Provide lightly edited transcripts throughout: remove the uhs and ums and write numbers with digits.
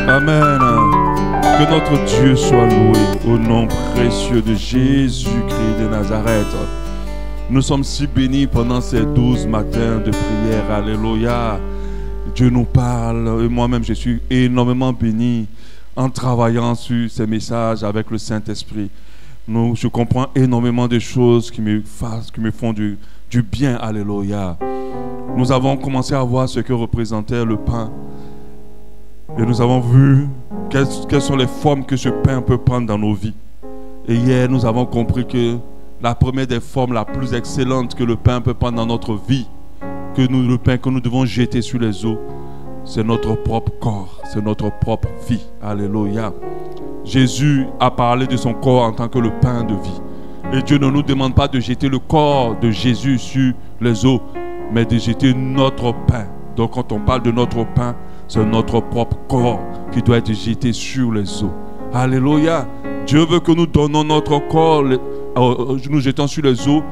Amen. Que notre Dieu soit loué au nom précieux de Jésus-Christ de Nazareth. Nous sommes si bénis pendant ces 12 matins de prière. Alléluia. Dieu nous parle et moi-même je suis énormément béni en travaillant sur ces messages avec le Saint-Esprit. Je comprends énormément de choses qui me font du bien. Alléluia. Nous avons commencé à voir ce que représentait le pain. Et nous avons vu quelles sont les formes que ce pain peut prendre dans nos vies. Et hier, nous avons compris que la première des formes, la plus excellente que le pain peut prendre dans notre vie, le pain que nous devons jeter sur les eaux, c'est notre propre corps, c'est notre propre vie. Alléluia. Jésus a parlé de son corps en tant que le pain de vie. Et Dieu ne nous demande pas de jeter le corps de Jésus sur les eaux, mais de jeter notre pain. Donc quand on parle de notre pain, c'est notre propre corps qui doit être jeté sur les eaux. Alléluia. Dieu veut que nous donnons notre corps, nous jetons sur les eaux.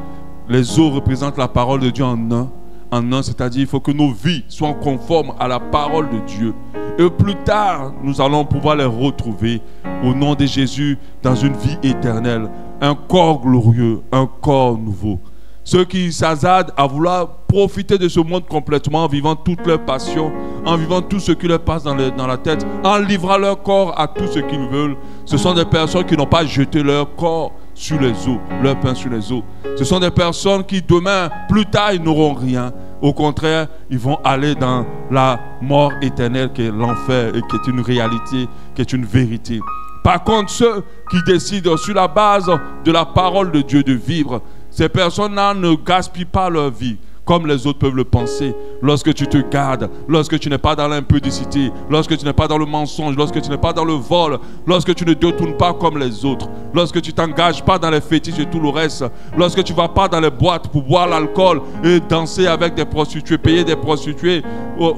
Les eaux représentent la parole de Dieu en un, c'est-à-dire il faut que nos vies soient conformes à la parole de Dieu. Et plus tard, nous allons pouvoir les retrouver au nom de Jésus dans une vie éternelle. Un corps glorieux, un corps nouveau. Ceux qui s'hasardent à vouloir profiter de ce monde complètement en vivant toutes leurs passions, en vivant tout ce qui leur passe dans la tête, en livrant leur corps à tout ce qu'ils veulent, ce sont des personnes qui n'ont pas jeté leur corps sur les eaux, leur pain sur les eaux. Ce sont des personnes qui demain, plus tard, ils n'auront rien. Au contraire, ils vont aller dans la mort éternelle qui est l'enfer et qui est une réalité, qui est une vérité. Par contre, ceux qui décident sur la base de la parole de Dieu de vivre, ces personnes-là ne gaspillent pas leur vie comme les autres peuvent le penser. Lorsque tu te gardes, lorsque tu n'es pas dans l'impudicité, lorsque tu n'es pas dans le mensonge, lorsque tu n'es pas dans le vol, lorsque tu ne détournes pas comme les autres, lorsque tu t'engages pas dans les fétiches et tout le reste, lorsque tu ne vas pas dans les boîtes pour boire l'alcool et danser avec des prostituées, payer des prostituées,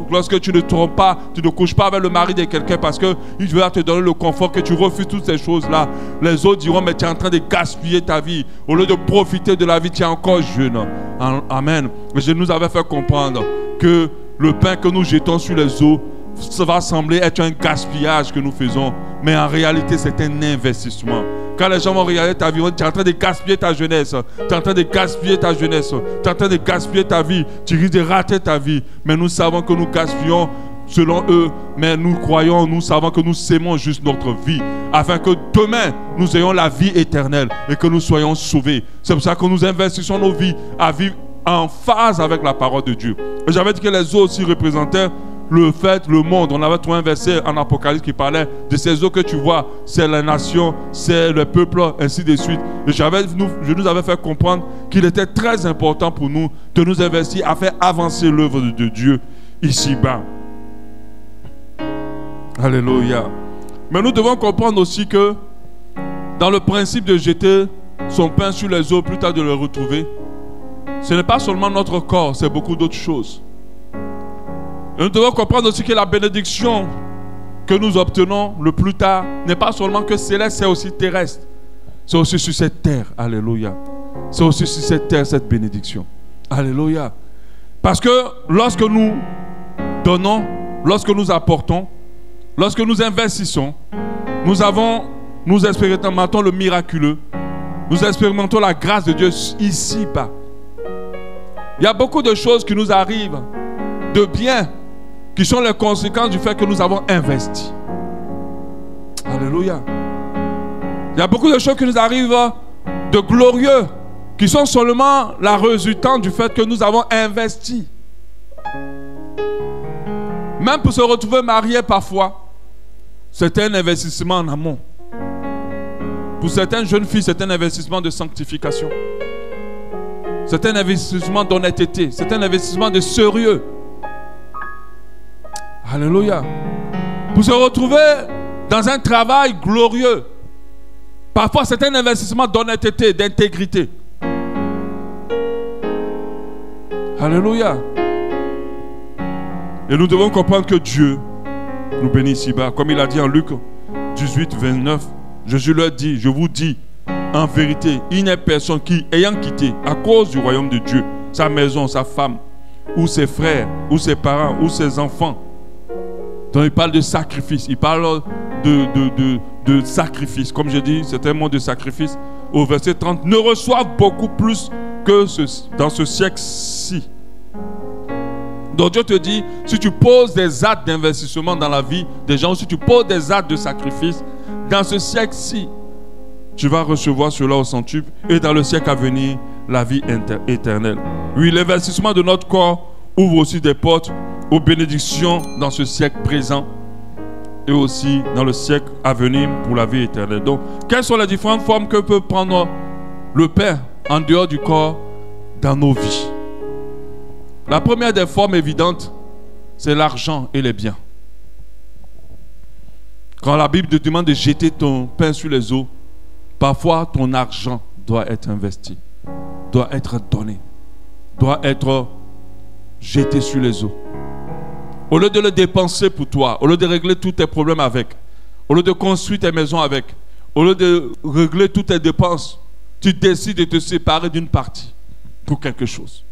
lorsque tu ne trompes pas, tu ne couches pas avec le mari de quelqu'un parce qu'il va te donner le confort, que tu refuses toutes ces choses-là, les autres diront mais tu es en train de gaspiller ta vie. Au lieu de profiter de la vie, tu es encore jeune. Amen. Je nous avais fait comprendre que le pain que nous jetons sur les eaux, ça va sembler être un gaspillage que nous faisons, mais en réalité c'est un investissement. Quand les gens vont regarder ta vie, tu es en train de gaspiller ta jeunesse, tu es en train de gaspiller ta jeunesse, tu es en train de gaspiller ta vie, tu risques de rater ta vie, mais nous savons que nous gaspillons selon eux, mais nous croyons, nous savons que nous sémons juste notre vie, afin que demain nous ayons la vie éternelle et que nous soyons sauvés. C'est pour ça que nous investissons nos vies à vivre en phase avec la parole de Dieu. Et j'avais dit que les eaux aussi représentaient le monde. On avait trouvé un verset en Apocalypse qui parlait de ces eaux que tu vois, c'est la nation, c'est le peuple, ainsi de suite. Et je nous avais fait comprendre qu'il était très important pour nous de nous investir à faire avancer l'œuvre de Dieu ici-bas. Alléluia. Mais nous devons comprendre aussi que dans le principe de jeter son pain sur les eaux, plus tard de le retrouver, ce n'est pas seulement notre corps, c'est beaucoup d'autres choses. Et nous devons comprendre aussi que la bénédiction que nous obtenons le plus tard n'est pas seulement que céleste, c'est aussi terrestre. C'est aussi sur cette terre. Alléluia. C'est aussi sur cette terre, cette bénédiction. Alléluia. Parce que lorsque nous donnons, lorsque nous apportons, lorsque nous investissons, nous expérimentons le miraculeux. Nous expérimentons la grâce de Dieu ici-bas. Il y a beaucoup de choses qui nous arrivent de bien, qui sont les conséquences du fait que nous avons investi. Alléluia. Il y a beaucoup de choses qui nous arrivent de glorieux, qui sont seulement la résultante du fait que nous avons investi. Même pour se retrouver marié parfois, c'est un investissement en amont. Pour certaines jeunes filles, c'est un investissement de sanctification. C'est un investissement d'honnêteté. C'est un investissement de sérieux. Alléluia. Pour se retrouver dans un travail glorieux, parfois c'est un investissement d'honnêteté, d'intégrité. Alléluia. Et nous devons comprendre que Dieu nous bénit ici-bas. Comme il a dit en Luc 18, 29, Jésus leur dit, je vous dis, en vérité, il n'y a personne qui, ayant quitté à cause du royaume de Dieu, sa maison, sa femme, ou ses frères, ou ses parents, ou ses enfants, Donc il parle de sacrifice. Il parle de sacrifice. Comme je dis, c'est un mot de sacrifice. Au verset 30, ne reçoivent beaucoup plus que dans ce siècle-ci. Donc Dieu te dit, si tu poses des actes d'investissement dans la vie des gens, si tu poses des actes de sacrifice, dans ce siècle-ci, tu vas recevoir cela au centuple, et dans le siècle à venir, la vie éternelle. Oui, l'investissement de notre corps ouvre aussi des portes aux bénédictions dans ce siècle présent et aussi dans le siècle à venir pour la vie éternelle. Donc, quelles sont les différentes formes que peut prendre le Père en dehors du corps dans nos vies? La première des formes évidentes, c'est l'argent et les biens. Quand la Bible te demande de jeter ton pain sur les eaux, parfois ton argent doit être investi, doit être donné, doit être jeté sur les eaux. Au lieu de le dépenser pour toi, au lieu de régler tous tes problèmes avec, au lieu de construire tes maisons avec, au lieu de régler toutes tes dépenses, tu décides de te séparer d'une partie pour quelque chose.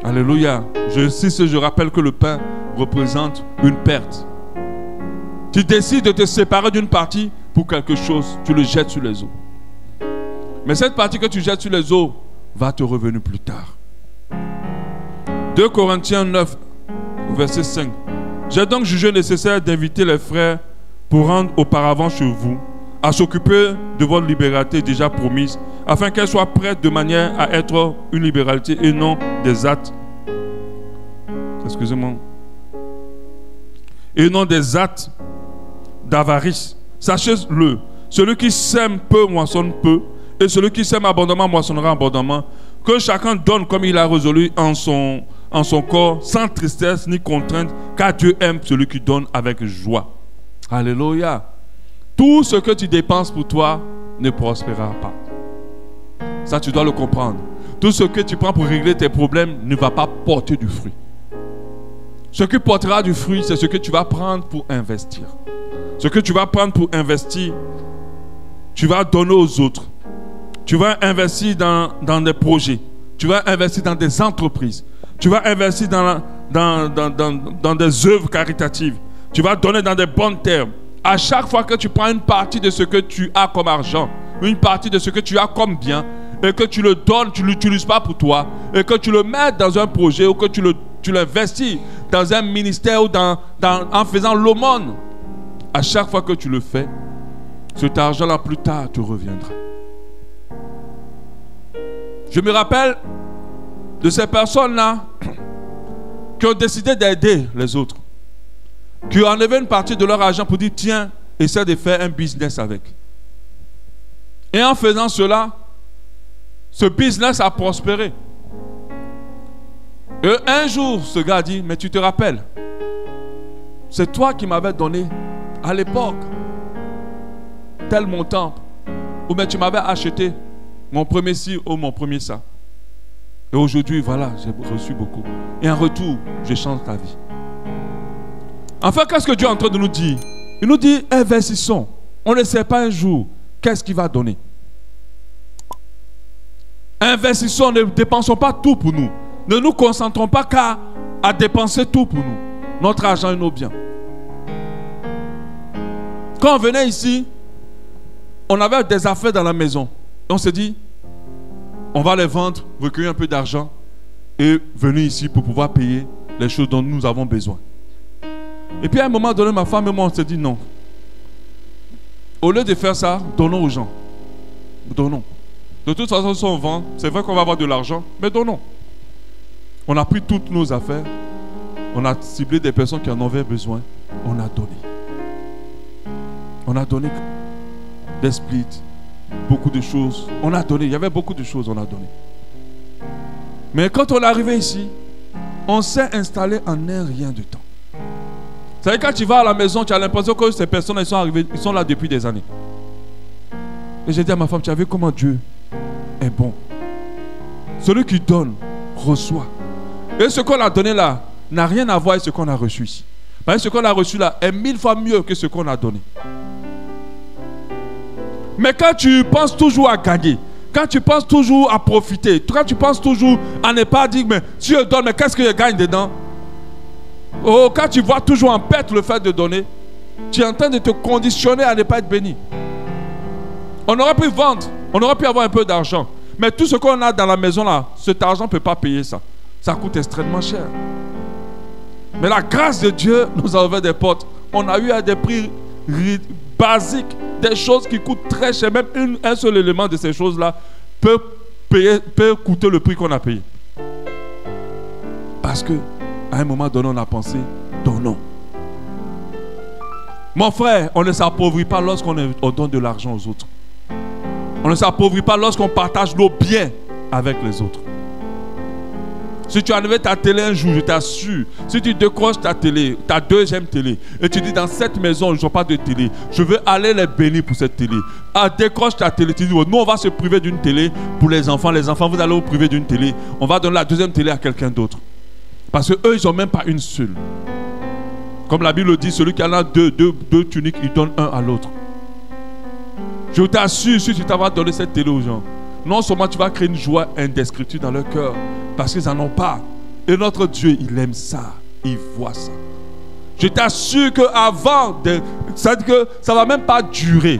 Alléluia. Je rappelle que le pain représente une perte. Tu décides de te séparer d'une partie pour quelque chose, tu le jettes sur les eaux. Mais cette partie que tu jettes sur les eaux va te revenir plus tard. 2 Corinthiens 9, verset 5. J'ai donc jugé nécessaire d'inviter les frères pour rendre auparavant chez vous, à s'occuper de votre libéralité déjà promise, afin qu'elle soit prête de manière à être une libéralité et non des actes. Excusez-moi. Et non des actes d'avarice. Sachez-le, celui qui sème peu moissonne peu, et celui qui sème abondamment moissonnera abondamment. Que chacun donne comme il a résolu en son corps, sans tristesse ni contrainte, car Dieu aime celui qui donne avec joie. Alléluia. Tout ce que tu dépenses pour toi ne prospérera pas. Ça, tu dois le comprendre. Tout ce que tu prends pour régler tes problèmes ne va pas porter du fruit. Ce qui portera du fruit, c'est ce que tu vas prendre pour investir. Ce que tu vas prendre pour investir, tu vas donner aux autres. Tu vas investir dans des projets. Tu vas investir dans des entreprises. Tu vas investir dans des œuvres caritatives. Tu vas donner dans des bons termes. À chaque fois que tu prends une partie de ce que tu as comme argent, une partie de ce que tu as comme bien, et que tu le donnes, tu ne l'utilises pas pour toi, et que tu le mets dans un projet, ou que tu l'investis dans un ministère, ou en faisant l'aumône, à chaque fois que tu le fais, cet argent-là plus tard te reviendra. Je me rappelle de ces personnes-là qui ont décidé d'aider les autres, qui ont enlevé une partie de leur argent pour dire tiens, essaie de faire un business avec. Et en faisant cela, ce business a prospéré. Et un jour, ce gars a dit mais tu te rappelles, c'est toi qui m'avais donné à l'époque tel montant, ou bien tu m'avais acheté mon premier ci ou mon premier ça. Et aujourd'hui, voilà, j'ai reçu beaucoup. Et en retour, je change ta vie. Enfin, qu'est-ce que Dieu est en train de nous dire? Il nous dit, investissons. On ne sait pas un jour qu'est-ce qu'il va donner. Investissons, ne dépensons pas tout pour nous. Ne nous concentrons pas qu'à dépenser tout pour nous. Notre argent et nos biens. Quand on venait ici, on avait des affaires dans la maison. On s'est dit, on va les vendre, recueillir un peu d'argent et venir ici pour pouvoir payer les choses dont nous avons besoin. Et puis à un moment donné, ma femme et moi, on s'est dit non. Au lieu de faire ça, donnons aux gens. Donnons. De toute façon, si on vend, c'est vrai qu'on va avoir de l'argent, mais donnons. On a pris toutes nos affaires, on a ciblé des personnes qui en avaient besoin, on a donné. On a donné des splits, beaucoup de choses. On a donné, il y avait beaucoup de choses, on a donné. Mais quand on est arrivé ici, on s'est installé en un rien de temps. Vous savez, quand tu vas à la maison, tu as l'impression que ces personnes, elles sont arrivées, ils sont là depuis des années. Et j'ai dit à ma femme, tu as vu comment Dieu est bon. Celui qui donne, reçoit. Et ce qu'on a donné là, n'a rien à voir avec ce qu'on a reçu ici. Parce que ce qu'on a reçu là est 1000 fois mieux que ce qu'on a donné. Mais quand tu penses toujours à gagner, quand tu penses toujours à profiter, quand tu penses toujours à ne pas dire, mais si je donne, mais qu'est-ce que je gagne dedans? Oh, quand tu vois toujours en perte le fait de donner, tu es en train de te conditionner à ne pas être béni. On aurait pu vendre, on aurait pu avoir un peu d'argent. Mais tout ce qu'on a dans la maison là, cet argent ne peut pas payer ça. Ça coûte extrêmement cher. Mais la grâce de Dieu nous a ouvert des portes. On a eu à des prix basiques, des choses qui coûtent très cher. Même un seul élément de ces choses-là peut coûter le prix qu'on a payé. Parce que à un moment donné, on a pensé, donnons. Mon frère, on ne s'appauvrit pas lorsqu'on donne de l'argent aux autres. On ne s'appauvrit pas lorsqu'on partage nos biens avec les autres. Si tu enlèves ta télé un jour, je t'assure, si tu décroches ta télé, ta deuxième télé, et tu dis dans cette maison, je n'ai pas de télé, je veux aller les bénir pour cette télé. Ah, décroche ta télé, tu dis, nous on va se priver d'une télé pour les enfants, vous allez vous priver d'une télé, on va donner la deuxième télé à quelqu'un d'autre. Parce qu'eux, ils n'ont même pas une seule. Comme la Bible dit, celui qui en a deux tuniques, il donne un à l'autre. Je t'assure, si tu t'as donné cette télé aux gens, non seulement tu vas créer une joie indescriptible dans leur cœur, parce qu'ils n'en ont pas. Et notre Dieu, il aime ça. Il voit ça. Je t'assure qu'avant, c'est-à-dire que ça ne va même pas durer.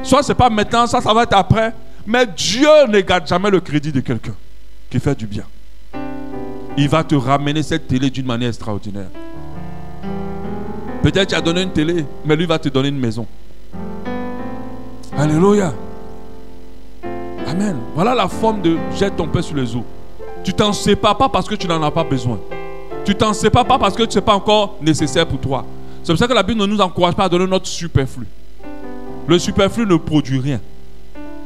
Soit ce n'est pas maintenant, ça va être après. Mais Dieu ne garde jamais le crédit de quelqu'un qui fait du bien. Il va te ramener cette télé d'une manière extraordinaire. Peut-être tu as donné une télé, mais lui va te donner une maison. Alléluia. Amen. Voilà la forme de jette ton pain sur les eaux. Tu t'en sépares pas parce que tu n'en as pas besoin. Tu t'en sépares pas parce que ce n'est pas encore nécessaire pour toi. C'est pour ça que la Bible ne nous encourage pas à donner notre superflu. Le superflu ne produit rien.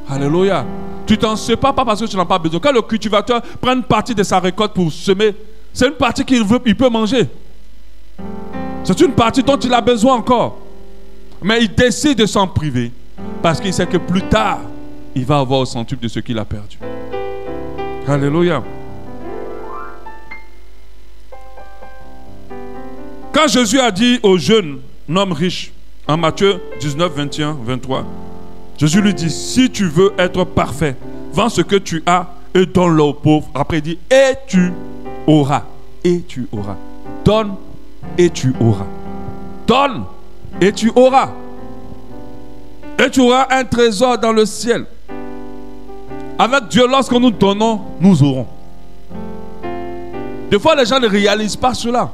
Alléluia. Tu t'en sépares pas parce que tu n'en as pas besoin. Quand le cultivateur prend une partie de sa récolte pour semer, c'est une partie qu'il peut manger. C'est une partie dont il a besoin encore. Mais il décide de s'en priver parce qu'il sait que plus tard, il va avoir au centuple de ce qu'il a perdu. Alléluia. Quand Jésus a dit au jeune homme riche, en Matthieu 19, 21, 23, Jésus lui dit, si tu veux être parfait, vends ce que tu as et donne-le aux pauvres. Après il dit, et tu auras. Et tu auras. Donne et tu auras. Donne et tu auras. Et tu auras un trésor dans le ciel. Avec Dieu, lorsque nous donnons, nous aurons. Des fois, les gens ne réalisent pas cela.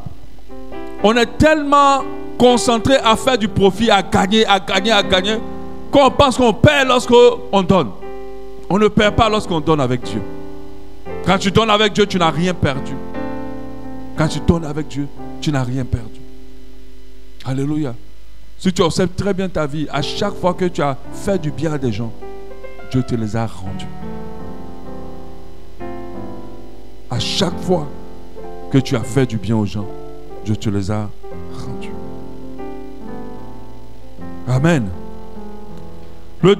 On est tellement concentré à faire du profit, à gagner, qu'on pense qu'on perd lorsqu'on donne. On ne perd pas lorsqu'on donne avec Dieu. Quand tu donnes avec Dieu, tu n'as rien perdu. Quand tu donnes avec Dieu, tu n'as rien perdu. Alléluia. Si tu observes très bien ta vie, à chaque fois que tu as fait du bien à des gens, Dieu te les a rendus. À chaque fois que tu as fait du bien aux gens, Dieu te les a rendus. Amen. La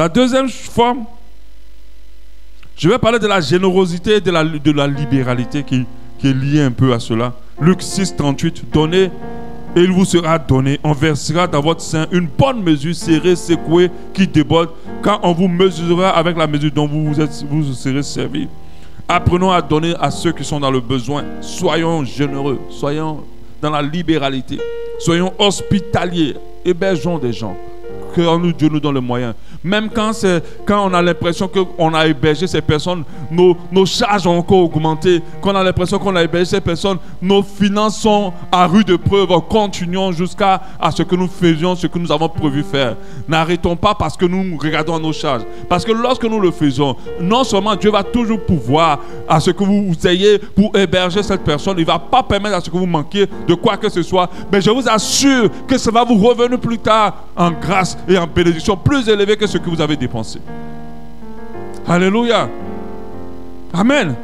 deuxième forme, je vais parler de la générosité et de la libéralité qui est liée un peu à cela. Luc 6, 38, donnez et il vous sera donné. On versera dans votre sein une bonne mesure, serrée, secouée, qui déborde, quand on vous mesurera avec la mesure dont vous serez servi. Apprenons à donner à ceux qui sont dans le besoin. Soyons généreux, soyons dans la libéralité, soyons hospitaliers, hébergeons des gens. Que Dieu nous donne le moyen. Même quand on a l'impression qu'on a hébergé ces personnes, nos charges ont encore augmenté. Quand on a l'impression qu'on a hébergé ces personnes, nos finances sont à rude preuve. Continuons jusqu'à ce que nous faisions ce que nous avons prévu faire. N'arrêtons pas parce que nous regardons nos charges. Parce que lorsque nous le faisons, non seulement Dieu va toujours pouvoir à ce que vous ayez pour héberger cette personne, il ne va pas permettre à ce que vous manquiez de quoi que ce soit. Mais je vous assure que ça va vous revenir plus tard en grâce et en bénédiction plus élevée que ce que vous avez dépensé. Alléluia. Amen.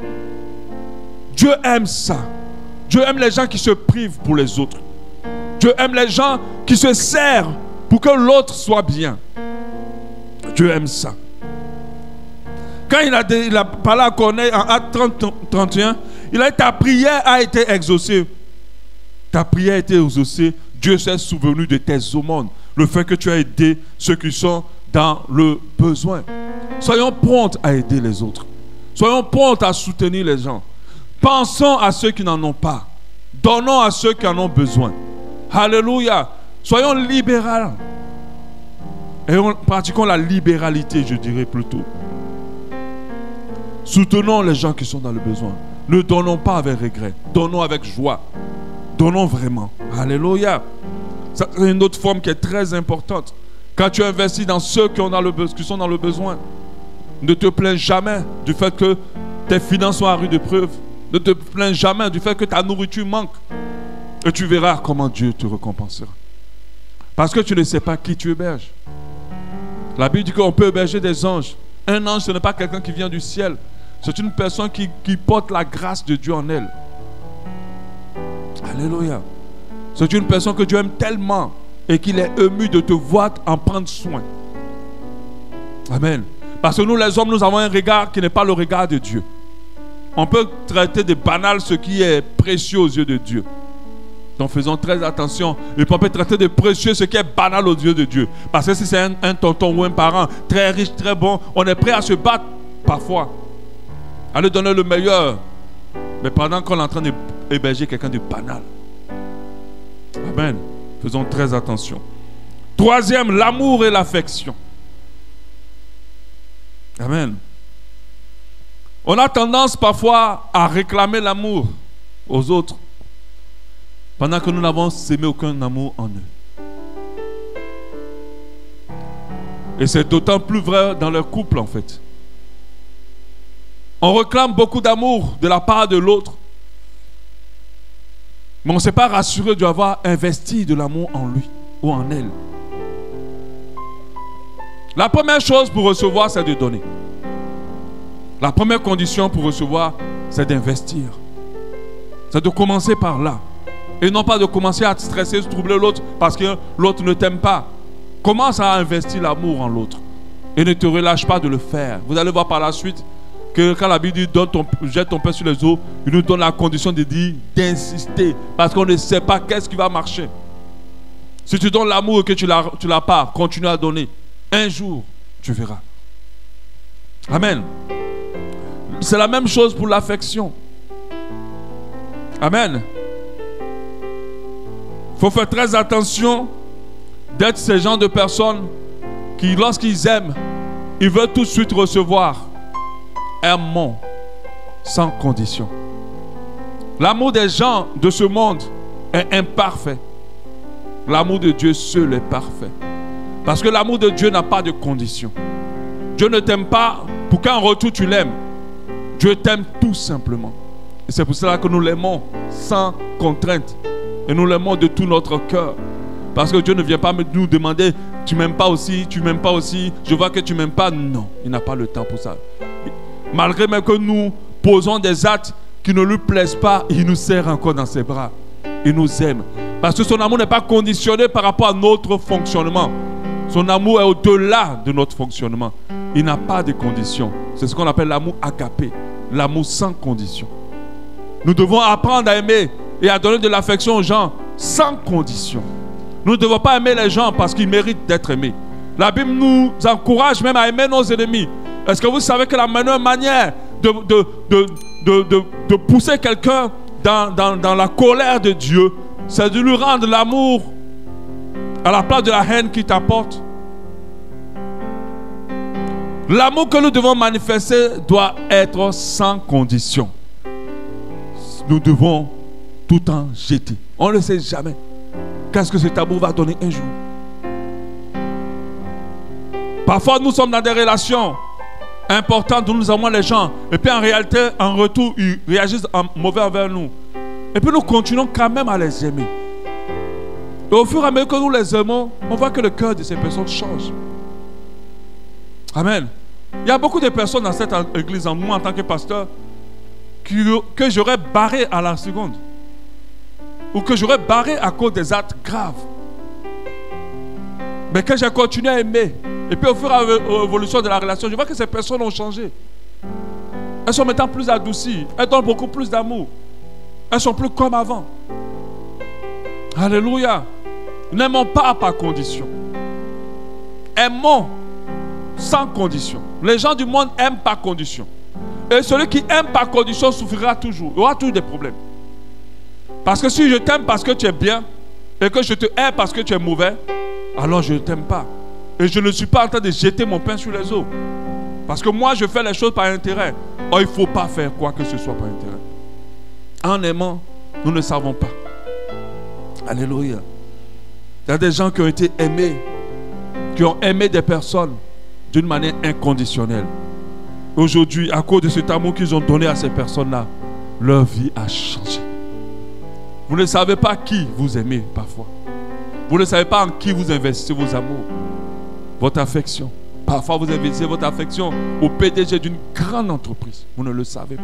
Dieu aime ça. Dieu aime les gens qui se privent pour les autres. Dieu aime les gens qui se servent pour que l'autre soit bien. Dieu aime ça. Quand il a parlé à Corneille en Actes 31, il a dit, ta prière a été exaucée. Ta prière a été exaucée. Dieu s'est souvenu de tes aumônes. Le fait que tu as aidé ceux qui sont dans le besoin. Soyons prompts à aider les autres. Soyons prompts à soutenir les gens. Pensons à ceux qui n'en ont pas. Donnons à ceux qui en ont besoin. Alléluia. Soyons libéraux. Et pratiquons la libéralité, je dirais plutôt. Soutenons les gens qui sont dans le besoin. Ne donnons pas avec regret. Donnons avec joie. Donnons vraiment. Alléluia. C'est une autre forme qui est très importante. Quand tu investis dans ceux qui sont dans le besoin, ne te plains jamais du fait que tes finances sont à rude épreuve. Ne te plains jamais du fait que ta nourriture manque. Et tu verras comment Dieu te récompensera. Parce que tu ne sais pas qui tu héberges. La Bible dit qu'on peut héberger des anges. Un ange, ce n'est pas quelqu'un qui vient du ciel. C'est une personne qui porte la grâce de Dieu en elle. Alléluia. C'est une personne que Dieu aime tellement et qu'il est ému de te voir en prendre soin. Amen. Parce que nous les hommes, nous avons un regard qui n'est pas le regard de Dieu. On peut traiter de banal ce qui est précieux aux yeux de Dieu. Donc faisons très attention. Et on peut traiter de précieux ce qui est banal aux yeux de Dieu. Parce que si c'est un tonton ou un parent très riche, très bon, on est prêt à se battre parfois. À lui donner le meilleur. Mais pendant qu'on est en train d'héberger quelqu'un de banal. Amen. Faisons très attention. Troisième, l'amour et l'affection. Amen. On a tendance parfois à réclamer l'amour aux autres pendant que nous n'avons sémé aucun amour en eux. Et c'est d'autant plus vrai dans leur couple en fait. On réclame beaucoup d'amour de la part de l'autre, mais on ne s'est pas rassuré d'avoir investi de l'amour en lui ou en elle. La première chose pour recevoir, c'est de donner. La première condition pour recevoir, c'est d'investir. C'est de commencer par là. Et non pas de commencer à te stresser, à troubler l'autre parce que l'autre ne t'aime pas. Commence à investir l'amour en l'autre. Et ne te relâche pas de le faire. Vous allez voir par la suite que quand la Bible dit jette ton pain sur les eaux, il nous donne la condition de dire d'insister. Parce qu'on ne sait pas qu'est-ce qui va marcher. Si tu donnes l'amour et que tu l'as pas, continue à donner. Un jour, tu verras. Amen. C'est la même chose pour l'affection. Amen. Il faut faire très attention d'être ces gens de personnes qui, lorsqu'ils aiment, ils veulent tout de suite recevoir. Aimons sans condition. L'amour des gens de ce monde est imparfait. L'amour de Dieu seul est parfait. Parce que l'amour de Dieu n'a pas de condition. Dieu ne t'aime pas pour qu'en retour tu l'aimes. Dieu t'aime tout simplement. Et c'est pour cela que nous l'aimons sans contrainte. Et nous l'aimons de tout notre cœur. Parce que Dieu ne vient pas nous demander tu m'aimes pas aussi, tu m'aimes pas aussi, je vois que tu m'aimes pas. Non, il n'a pas le temps pour ça. Malgré même que nous posons des actes qui ne lui plaisent pas, il nous serre encore dans ses bras. Il nous aime. Parce que son amour n'est pas conditionné par rapport à notre fonctionnement. Son amour est au-delà de notre fonctionnement. Il n'a pas de conditions. C'est ce qu'on appelle l'amour agapé. L'amour sans condition. Nous devons apprendre à aimer et à donner de l'affection aux gens sans condition. Nous ne devons pas aimer les gens parce qu'ils méritent d'être aimés. La Bible nous encourage même à aimer nos ennemis. Est-ce que vous savez que la meilleure manière de pousser quelqu'un dans la colère de Dieu, c'est de lui rendre l'amour à la place de la haine qu'il t'apporte? L'amour que nous devons manifester doit être sans condition. Nous devons tout le temps jeter. On ne le sait jamais. Qu'est-ce que cet amour va donner un jour? Parfois, nous sommes dans des relations importantes où nous aimons les gens. Et puis en réalité, en retour, ils réagissent mauvais envers nous. Et puis nous continuons quand même à les aimer. Et au fur et à mesure que nous les aimons, on voit que le cœur de ces personnes change. Amen. Il y a beaucoup de personnes dans cette église, en moi en tant que pasteur, que j'aurais barré à la seconde. Ou que j'aurais barré à cause des actes graves. Mais que j'ai continué à aimer. Et puis au fur et à l'évolution de la relation, je vois que ces personnes ont changé. Elles sont maintenant plus adoucies. Elles donnent beaucoup plus d'amour. Elles sont plus comme avant. Alléluia. N'aimons pas par condition. Aimons sans condition. Les gens du monde aiment par condition. Et celui qui aime par condition souffrira toujours. Il aura toujours des problèmes. Parce que si je t'aime parce que tu es bien et que je te hais parce que tu es mauvais, alors je ne t'aime pas. Et je ne suis pas en train de jeter mon pain sur les eaux. Parce que moi, je fais les choses par intérêt. Or, il ne faut pas faire quoi que ce soit par intérêt. En aimant, nous ne savons pas. Alléluia. Il y a des gens qui ont été aimés, qui ont aimé des personnes d'une manière inconditionnelle. Aujourd'hui, à cause de cet amour qu'ils ont donné à ces personnes-là, leur vie a changé. Vous ne savez pas qui vous aimez parfois. Vous ne savez pas en qui vous investissez vos amours, votre affection. Parfois, vous investissez votre affection au PDG d'une grande entreprise. Vous ne le savez pas.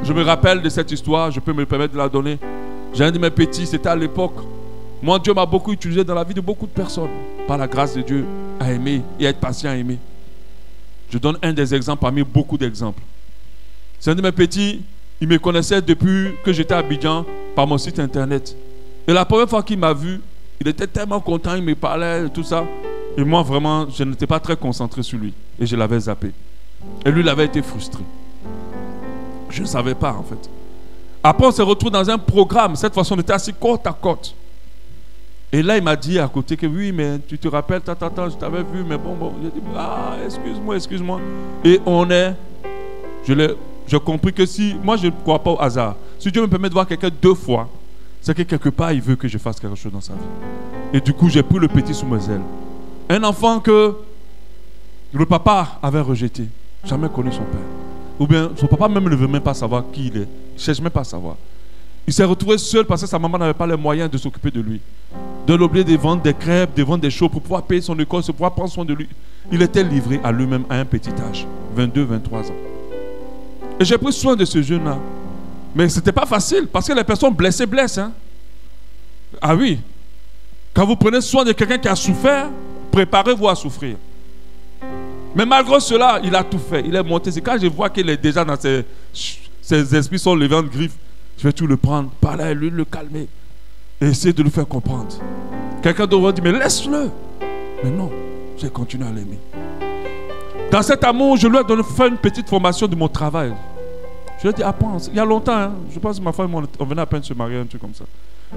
Je me rappelle de cette histoire, je peux me permettre de la donner. J'ai un de mes petits, c'était à l'époque. Moi, Dieu m'a beaucoup utilisé dans la vie de beaucoup de personnes. Par la grâce de Dieu, à aimer et à être patient à aimer. Je donne un des exemples parmi beaucoup d'exemples. C'est un de mes petits, il me connaissait depuis que j'étais à Abidjan par mon site internet. Et la première fois qu'il m'a vu, il était tellement content, il me parlait et tout ça. Et moi, vraiment, je n'étais pas très concentré sur lui. Et je l'avais zappé. Et lui, il avait été frustré. Je ne savais pas, en fait. Après, on s'est retrouvés dans un programme. Cette fois-ci, on était assis côte à côte. Et là, il m'a dit à côté que oui, mais tu te rappelles, je t'avais vu, mais bon. J'ai dit, ah, excuse-moi. Et j'ai compris que si, moi, je ne crois pas au hasard. Si Dieu me permet de voir quelqu'un 2 fois, c'est que quelque part, il veut que je fasse quelque chose dans sa vie. Et du coup, j'ai pris le petit sous mes ailes. Un enfant que le papa avait rejeté, jamais connu son père. Ou bien son papa même ne veut même pas savoir qui il est. Il ne cherche même pas à savoir. Il s'est retrouvé seul parce que sa maman n'avait pas les moyens de s'occuper de lui. De l'obliger de vendre des crêpes, de vendre des choses pour pouvoir payer son école, pour pouvoir prendre soin de lui. Il était livré à lui-même à un petit âge, 22, 23 ans. Et j'ai pris soin de ce jeune-là. Mais ce n'était pas facile parce que les personnes blessées blessent. Hein? Ah oui. Quand vous prenez soin de quelqu'un qui a souffert, préparez-vous à souffrir. Mais malgré cela, il a tout fait. Il est monté. C'est quand je vois qu'il est déjà dans ses esprits sont levés en griffe, je vais tout le prendre, parler à lui, le calmer et essayer de lui faire comprendre. Quelqu'un devrait dire, mais laisse-le. Mais non, j'ai continué à l'aimer. Dans cet amour, je lui ai donné fait une petite formation de mon travail. Je lui ai dit, apprends. Il y a longtemps, hein, je pense que ma femme, on venait à peine se marier, un truc comme ça.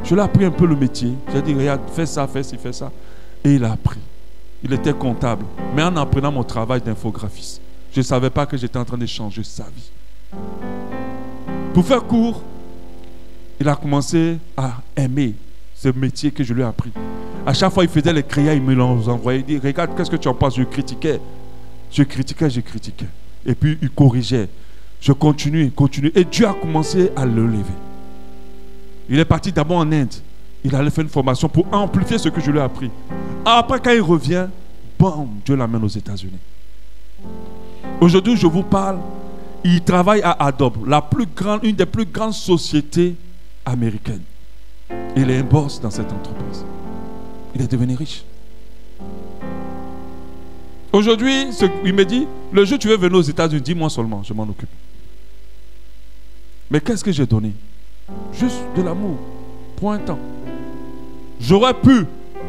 Je lui ai appris un peu le métier. J'ai dit, regarde, fais ça, fais ci, fais ça. Et il a appris. Il était comptable. Mais en apprenant mon travail d'infographiste, je ne savais pas que j'étais en train de changer sa vie. Pour faire court, il a commencé à aimer ce métier que je lui ai appris. À chaque fois, il faisait les créas, il me les envoyait. Il dit, regarde, qu'est-ce que tu en penses? Je critiquais. Et puis, il corrigeait. Je continuais. Et Dieu a commencé à le lever. Il est parti d'abord en Inde. Il allait faire une formation pour amplifier ce que je lui ai appris. Après, quand il revient, bam, Dieu l'amène aux États-Unis. Aujourd'hui, je vous parle, il travaille à Adobe, une des plus grandes sociétés américaines. Il est un boss dans cette entreprise. Il est devenu riche. Aujourd'hui, il me dit, le jour où tu veux venir aux États-Unis, dis-moi seulement, je m'en occupe. Mais qu'est-ce que j'ai donné? Juste de l'amour, pour un temps. J'aurais pu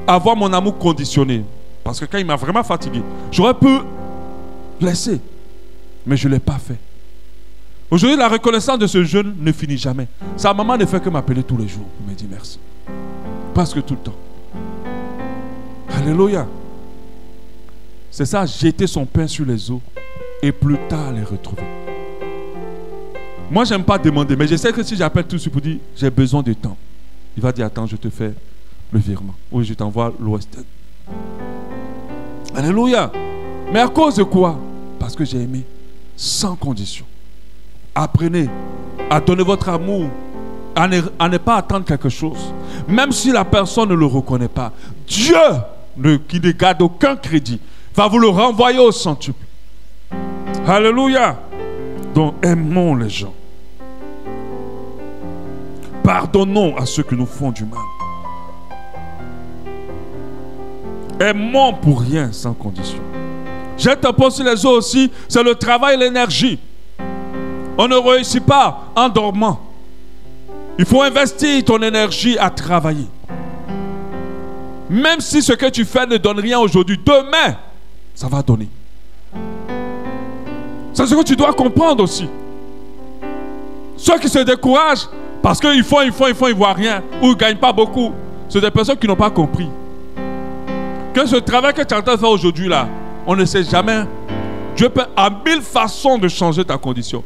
avoir mon amour conditionné. Parce que quand il m'a vraiment fatigué, j'aurais pu laisser. Mais je ne l'ai pas fait. Aujourd'hui, la reconnaissance de ce jeune ne finit jamais. Sa maman ne fait que m'appeler tous les jours. Il me dit merci. Presque tout le temps. Alléluia. C'est ça, jeter son pain sur les eaux et plus tard les retrouver. Moi, je n'aime pas demander, mais je sais que si j'appelle tout de suite pour dire j'ai besoin de temps, il va dire attends, je te fais le virement. Oui, je t'envoie l'Ouest. Alléluia. Mais à cause de quoi? Parce que j'ai aimé sans condition. Apprenez à donner votre amour, à ne pas attendre quelque chose. Même si la personne ne le reconnaît pas. Dieu, qui ne garde aucun crédit, va vous le renvoyer au centuple. Alléluia. Donc aimons les gens. Pardonnons à ceux qui nous font du mal. Aimons pour rien sans condition. Jette un peu sur les eaux aussi, c'est le travail et l'énergie. On ne réussit pas en dormant. Il faut investir ton énergie à travailler. Même si ce que tu fais ne donne rien aujourd'hui, demain, ça va donner. C'est ce que tu dois comprendre aussi. Ceux qui se découragent parce qu'ils font, ils ne voient rien, ou ils ne gagnent pas beaucoup, c'est des personnes qui n'ont pas compris que ce travail que tu es en train de faire aujourd'hui là, on ne sait jamais. Dieu peut à 1000 façons de changer ta condition.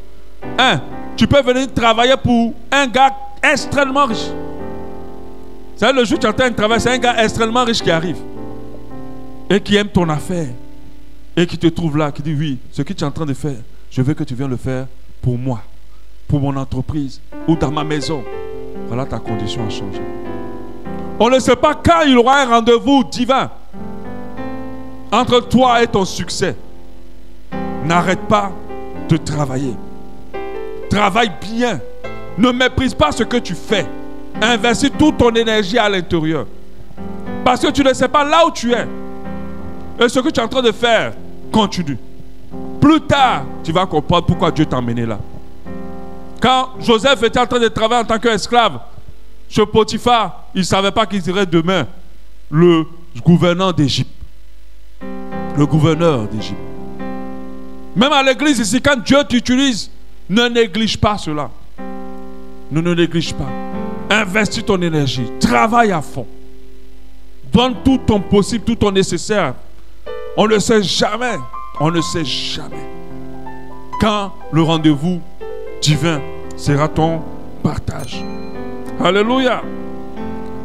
Tu peux venir travailler pour un gars extrêmement riche. C'est le jour où tu es en train de travailler, c'est un gars extrêmement riche qui arrive et qui aime ton affaire et qui te trouve là, qui dit oui, ce que tu es en train de faire, je veux que tu viennes le faire pour moi, pour mon entreprise ou dans ma maison. Voilà, ta condition a changé. On ne sait pas quand il y aura un rendez-vous divin entre toi et ton succès. N'arrête pas de travailler. Travaille bien. Ne méprise pas ce que tu fais. Investis toute ton énergie à l'intérieur. Parce que tu ne sais pas là où tu es. Et ce que tu es en train de faire, continue. Plus tard, tu vas comprendre pourquoi Dieu t'a emmené là. Quand Joseph était en train de travailler en tant qu'esclave, chez Potiphar, il ne savait pas qu'il serait demain le gouverneur d'Égypte. Le gouverneur d'Égypte. Même à l'église ici, quand Dieu t'utilise, ne néglige pas cela. Ne néglige pas. Investis ton énergie. Travaille à fond. Donne tout ton possible, tout ton nécessaire. On ne sait jamais. On ne sait jamais quand le rendez-vous divin sera ton partage. Alléluia.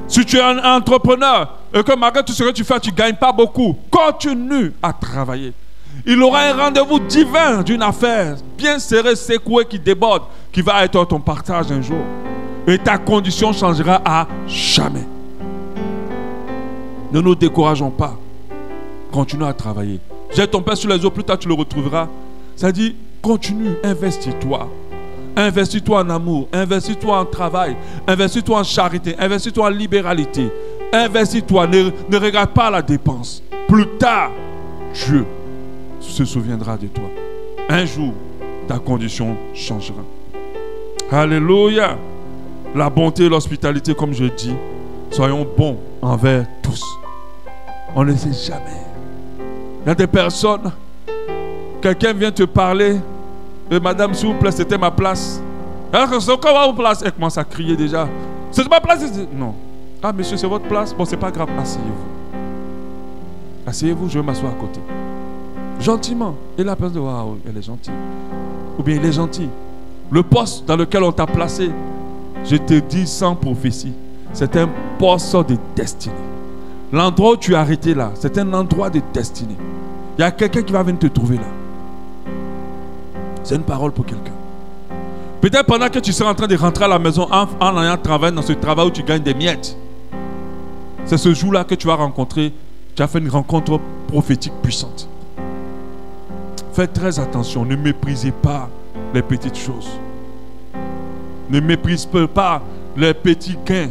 Si tu es un entrepreneur et que malgré tout ce que tu fais, tu ne gagnes pas beaucoup, continue à travailler. Il aura un rendez-vous divin d'une affaire bien serrée, secouée, qui déborde, qui va être ton partage un jour. Et ta condition changera à jamais. Ne nous décourageons pas. Continue à travailler. Jette ton pain sur les eaux, plus tard tu le retrouveras. Ça dit, continue, investis-toi. Investis-toi en amour, investis-toi en travail, investis-toi en charité, investis-toi en libéralité. Investis-toi, ne regarde pas la dépense. Plus tard, Dieu se souviendra de toi. Un jour, ta condition changera. Alléluia. La bonté et l'hospitalité, comme je dis, soyons bons envers tous. On ne sait jamais. Il y a des personnes, quelqu'un vient te parler, et madame, s'il vous plaît, c'était ma place. Alors que c'est encore votre place, elle commence à crier déjà. C'est ma place. Non. Ah, monsieur, c'est votre place. Bon, c'est pas grave, asseyez-vous. Asseyez-vous, je vais m'asseoir à côté. Gentiment. Et la personne dit, waouh, elle est gentille. Ou bien il est gentil. Le poste dans lequel on t'a placé, je te dis sans prophétie, c'est un poste de destinée. L'endroit où tu es arrêté là, c'est un endroit de destinée. Il y a quelqu'un qui va venir te trouver là. C'est une parole pour quelqu'un. Peut-être pendant que tu seras en train de rentrer à la maison en ayant travaillé dans ce travail où tu gagnes des miettes. C'est ce jour-là que tu vas rencontrer, tu as fait une rencontre prophétique puissante. Faites très attention, ne méprisez pas les petites choses. Ne méprisez pas les petits gains.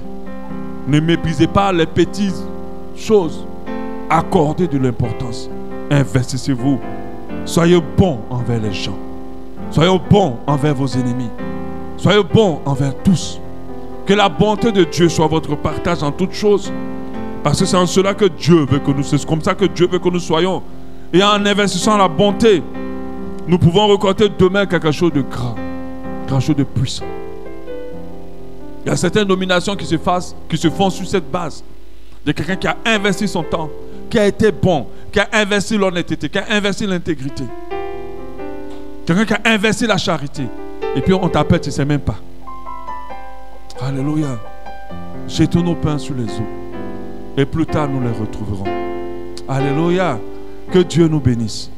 Ne méprisez pas les petites choses. Accordez de l'importance. Investissez-vous. Soyez bons envers les gens. Soyez bons envers vos ennemis. Soyez bons envers tous. Que la bonté de Dieu soit votre partage en toutes choses. Parce que c'est en cela que Dieu veut que nous, c'est comme ça que Dieu veut que nous soyons. Et en investissant la bonté, nous pouvons récolter demain quelque chose de grand, quelque chose de puissant. Il y a certaines nominations qui se font sur cette base de quelqu'un qui a investi son temps, qui a été bon, qui a investi l'honnêteté, qui a investi l'intégrité. Quelqu'un qui a investi la charité. Et puis on t'appelle, tu ne sais même pas. Alléluia. Jetons nos pains sur les eaux. Et plus tard, nous les retrouverons. Alléluia. Que Dieu nous bénisse.